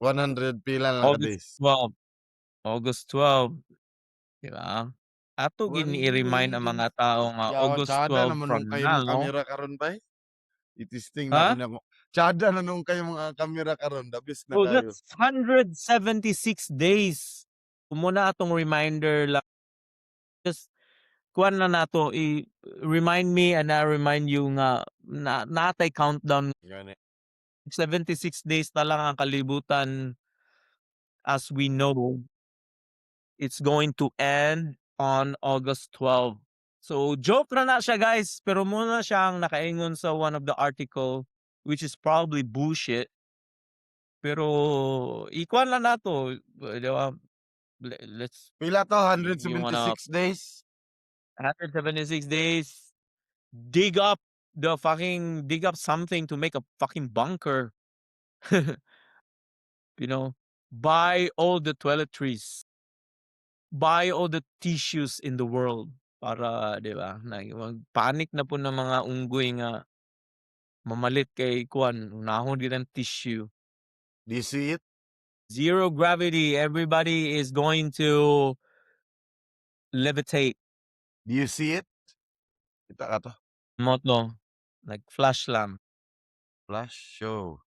100 pila lang ka August days. 12, August 12, 'di ba? Ato gid ni i-remind ang 100 mga tao nga yawa August tsada 12 naman from nung kayo now, mong kamera karon bay. I-testing na ko ha? nako. Tsada na nung kayong mga kamera karon, the best na So kayo. that's 176 days. Muna atong reminder lang, just kuhaan na nato remind me and I remind you nga natay countdown. Gani. 76 days na lang ang kalibutan, as we know, it's going to end on August 12. So joke na siya guys, pero muna siyang nakaingon sa one of the article, which is probably bullshit. Pero ikuan lang nato, 'di ba? Let's Pila to, you wanna 176 days? 176 days, dig up something to make a fucking bunker. You know, buy all the toiletries, buy all the tissues in the world para 'di ba, panic na po ng mga unggoy nga mamalit kay kuan, unahon gid ang tissue. Do you see it? Zero gravity, everybody is going to levitate. Do you see it? Kita ka to? Moto, like flash lang. Flash show.